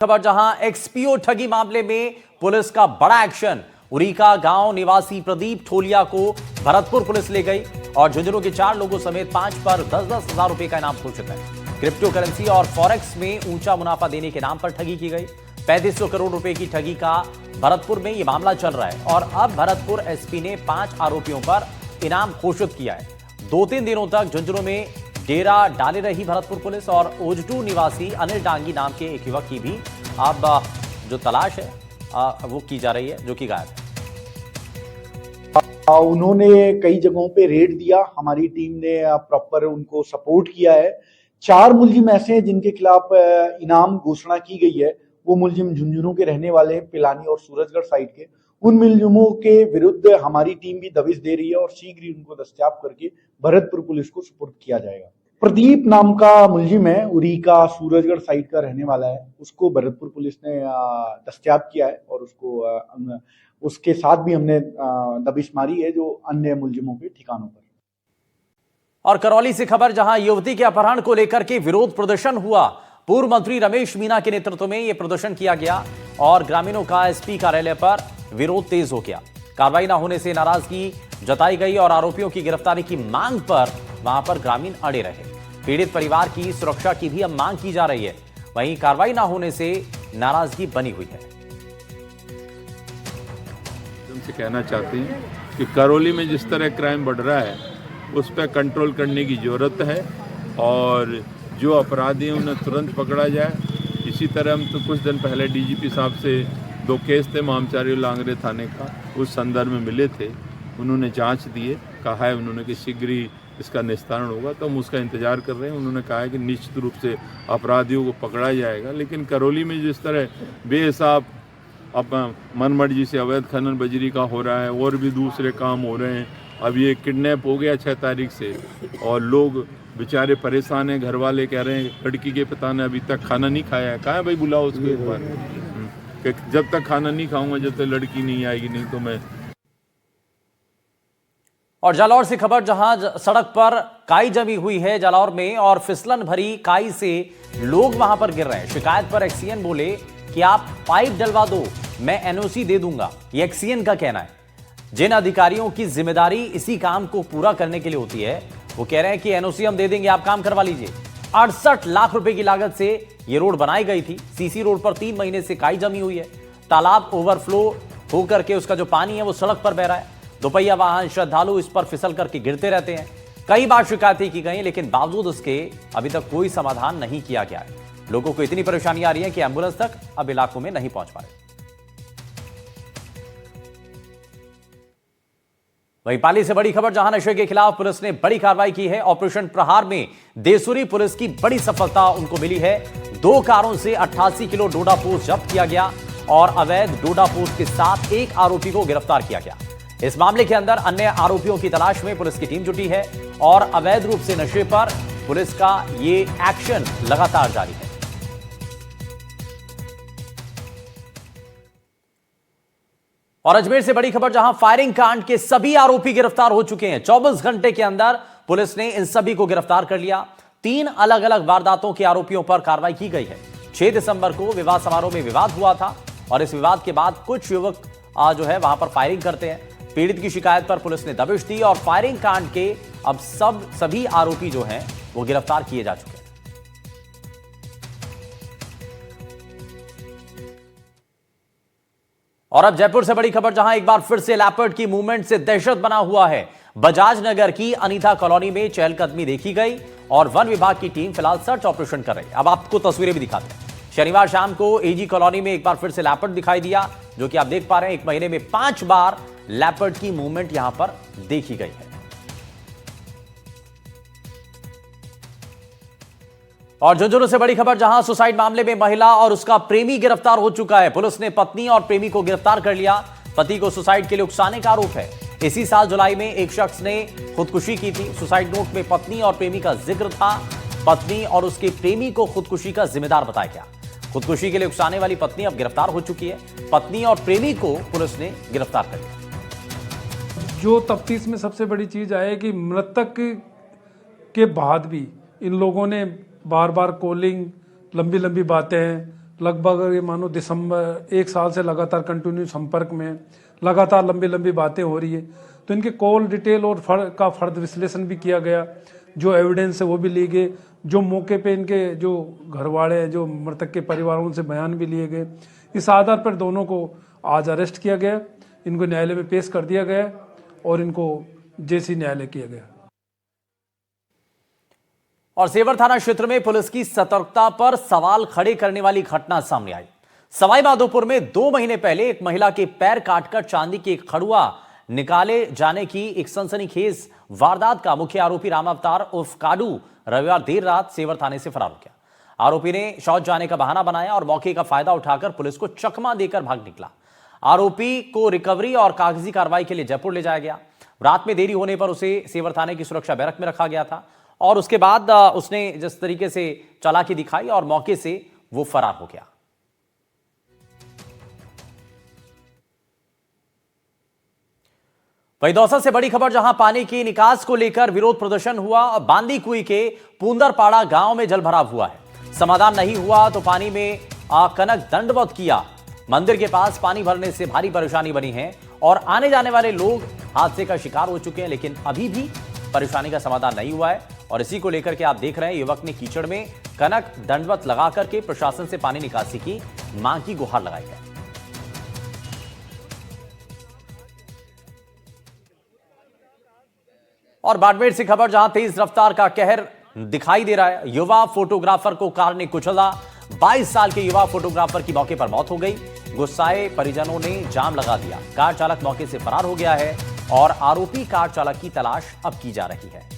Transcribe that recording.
खबर जहां एक्सपीओ ठगी मामले में पुलिस का बड़ा एक्शन। उरीका गांव निवासी प्रदीप ठोलिया को भरतपुर पुलिस ले गई और झुंझुनू के 4 लोगों समेत 5 पर 10-10 हजार रुपए का इनाम घोषित है। क्रिप्टो करेंसी और फॉरेक्स में ऊंचा मुनाफा देने के नाम पर ठगी की गई। 3500 करोड़ रुपए की ठगी का भरतपुर में यह मामला चल रहा है और अब भरतपुर एसपी ने 5 आरोपियों पर इनाम घोषित किया है। 2-3 दिनों तक झुंझुनू में डेरा डाले रही भरतपुर पुलिस और ओजटू निवासी अनिल डांगी नाम के एक युवक की भी अब जो तलाश है वो की जा रही है, जो कि गायब है। उन्होंने कई जगहों पे रेड दिया, हमारी टीम ने प्रॉपर उनको सपोर्ट किया है। 4 मुलजिम ऐसे हैं जिनके खिलाफ इनाम घोषणा की गई है। वो मुलजिम झुंझुनू के रहने वाले हैं, पिलानी और सूरजगढ़ साइड के। उन मुलजिमों के विरुद्ध हमारी टीम भी दबिश दे रही है और शीघ्र ही उनको दस्तयाब करके भरतपुर पुलिस को सुपुर्द किया जाएगा। प्रदीप नाम का मुलजिम है, उरीका सूरजगढ़ साइड का रहने वाला है। उसको भरतपुर पुलिस ने दस्तयाब किया है और उसके साथ भी हमने दबिश मारी है जो अन्य मुलजिमों के ठिकानों पर। और करौली से खबर जहां युवती के अपहरण को लेकर के विरोध प्रदर्शन हुआ। पूर्व मंत्री रमेश मीना के नेतृत्व में यह प्रदर्शन किया गया और ग्रामीणों का एसपी कार्यालय पर विरोध तेज हो गया। कार्रवाई न होने से नाराजगी जताई गई और आरोपियों की गिरफ्तारी की मांग पर वहां पर ग्रामीण अड़े रहे। पीड़ित परिवार की सुरक्षा की भी अब मांग की जा रही है। वहीं कार्रवाई न होने से नाराजगी बनी हुई है। उनसे कहना चाहते हैं कि करौली में जिस तरह क्राइम बढ़ रहा है उस पर कंट्रोल करने की जरूरत है और जो अपराधी हैं उन्हें तुरंत पकड़ा जाए। इसी तरह हम तो कुछ दिन पहले डीजीपी साहब से 2 केस थे मामचारी लांगरे थाने का, उस संदर्भ में मिले थे। उन्होंने जांच दिए, कहा है उन्होंने कि शीघ्र ही इसका निस्तारण होगा, तो हम उसका इंतजार कर रहे हैं। उन्होंने कहा है कि निश्चित रूप से अपराधियों को पकड़ा जाएगा। लेकिन करौली में जिस तरह बेहिसाब अब मनमर्जी से अवैध खनन बजरी का हो रहा है और भी दूसरे काम हो रहे हैं। अब ये किडनैप हो गया 6 तारीख से और लोग बेचारे परेशान हैं। घर वाले कह रहे हैं लड़की के पिता ने अभी तक खाना नहीं खाया है। कहा है भाई बुलाओ उसको एक बार, कि जब तक खाना नहीं खाऊंगा जब तक लड़की नहीं आएगी, नहीं तो मैं। और जालौर से खबर जहां सड़क पर काई जमी हुई है जालौर में और फिसलन भरी काई से लोग वहां पर गिर रहे हैं। शिकायत पर एक्सीएन बोले कि आप पाइप डलवा दो, मैं एनओसी दे दूंगा। यह एक्सीएन का कहना है। जिन अधिकारियों की जिम्मेदारी इसी काम को पूरा करने के लिए होती है वो कह रहे हैं कि एनओसी हम दे देंगे, आप काम करवा लीजिए। 68 लाख रुपए की लागत से यह रोड बनाई गई थी। सीसी रोड पर 3 महीने से काई जमी हुई है। तालाब ओवरफ्लो होकर के उसका जो पानी है वो सड़क पर बह रहा है। दोपहिया वाहन श्रद्धालु इस पर फिसल करके गिरते रहते हैं। कई बार शिकायतें की गई लेकिन बावजूद उसके अभी तक कोई समाधान नहीं किया गया है। लोगों को इतनी परेशानी आ रही है कि एम्बुलेंस तक अब इलाकों में नहीं पहुंच पा रहे। वहीं पाली से बड़ी खबर जहां नशे के खिलाफ पुलिस ने बड़ी कार्रवाई की है। ऑपरेशन प्रहार में देसुरी पुलिस की बड़ी सफलता उनको मिली है। 2 कारों से 88 किलो डोडा पोस्ट जब्त किया गया और अवैध डोडा पोस्ट के साथ एक आरोपी को गिरफ्तार किया गया। इस मामले के अंदर अन्य आरोपियों की तलाश में पुलिस की टीम जुटी है और अवैध रूप से नशे पर पुलिस का ये एक्शन लगातार जारी है। और अजमेर से बड़ी खबर जहां फायरिंग कांड के सभी आरोपी गिरफ्तार हो चुके हैं। 24 घंटे के अंदर पुलिस ने इन सभी को गिरफ्तार कर लिया। 3 अलग अलग वारदातों के आरोपियों पर कार्रवाई की गई है। 6 दिसंबर को विवाह समारोह में विवाद हुआ था और इस विवाद के बाद कुछ युवक जो है वहां पर फायरिंग करते हैं। पीड़ित की शिकायत पर पुलिस ने दबिश दी और फायरिंग कांड के अब सभी आरोपी जो हैं वो गिरफ्तार किए जा चुके हैं। और अब जयपुर से बड़ी खबर जहां एक बार फिर से लेपर्ड की मूवमेंट से दहशत बना हुआ है। बजाज नगर की अनीता कॉलोनी में चहलकदमी देखी गई और वन विभाग की टीम फिलहाल सर्च ऑपरेशन कर रही है। अब आपको तस्वीरें भी दिखाते हैं। शनिवार शाम को एजी कॉलोनी में एक बार फिर से लेपर्ड दिखाई दिया, जो कि आप देख पा रहे हैं। 1 महीने में 5 बार लेपर्ड की मूवमेंट यहां पर देखी गई है। और झुंझुनू से बड़ी खबर जहां सुसाइड मामले में महिला और उसका प्रेमी गिरफ्तार हो चुका है। पुलिस ने पत्नी और प्रेमी को गिरफ्तार कर लिया। पति को सुसाइड के लिए उकसाने का आरोप है। इसी साल जुलाई में एक शख्स ने खुदकुशी की थी। सुसाइड नोट में पत्नी और प्रेमी का जिक्र था। पत्नी और उसके प्रेमी को खुदकुशी का जिम्मेदार बताया गया। खुदकुशी के लिए उकसाने वाली पत्नी अब गिरफ्तार हो चुकी है। पत्नी और प्रेमी को पुलिस ने गिरफ्तार कर लिया। जो तफ्तीश में सबसे बड़ी चीज है कि मृतक के बाद भी इन लोगों ने बार बार कॉलिंग, लंबी लंबी बातें, लगभग ये मानो दिसंबर 1 साल से लगातार कंटिन्यू संपर्क में, लगातार लंबी लंबी बातें हो रही है। तो इनके कॉल डिटेल और फर्द विश्लेषण भी किया गया, जो एविडेंस है वो भी लिए गए, जो मौके पे इनके जो घरवाले हैं, जो मृतक के परिवारों से बयान भी लिए गए। इस आधार पर दोनों को आज अरेस्ट किया गया, इनको न्यायालय में पेश कर दिया गया और इनको जेसी न्यायालय किया गया। और सेवर थाना क्षेत्र में पुलिस की सतर्कता पर सवाल खड़े करने वाली घटना सामने आई। सवाई माधोपुर में 2 महीने पहले एक महिला के पैर काटकर चांदी के एक खड़ुआ निकाले जाने की एक सनसनीखेज वारदात का मुख्य आरोपी राम अवतार उर्फ काडू रविवार देर रात सेवर थाने से फरार हो गया। आरोपी ने शौच जाने का बहाना बनाया और मौके का फायदा उठाकर पुलिस को चकमा देकर भाग निकला। आरोपी को रिकवरी और कागजी कार्रवाई के लिए जयपुर ले जाया गया। रात में देरी होने पर उसे सेवर थाने की सुरक्षा बैरक में रखा गया था और उसके बाद उसने जिस तरीके से चालाकी दिखाई और मौके से वो फरार हो गया। वहीं दौसा से बड़ी खबर, जहां पानी की निकास को लेकर विरोध प्रदर्शन हुआ और बांदी कुई के पूंदरपाड़ा गांव में जलभराव हुआ है। समाधान नहीं हुआ तो पानी में कनक दंडवत किया। मंदिर के पास पानी भरने से भारी परेशानी बनी है और आने जाने वाले लोग हादसे का शिकार हो चुके हैं, लेकिन अभी भी परेशानी का समाधान नहीं हुआ है। और इसी को लेकर के आप देख रहे हैं, युवक ने कीचड़ में कनक दंडवत लगा करके प्रशासन से पानी निकासी की मांग की गुहार लगाई है। और बाड़मेर से खबर, जहां तेज रफ्तार का कहर दिखाई दे रहा है। युवा फोटोग्राफर को कार ने कुचला। 22 साल के युवा फोटोग्राफर की मौके पर मौत हो गई। गुस्साए परिजनों ने जाम लगा दिया। कार चालक मौके से फरार हो गया है और आरोपी कार चालक की तलाश अब की जा रही है।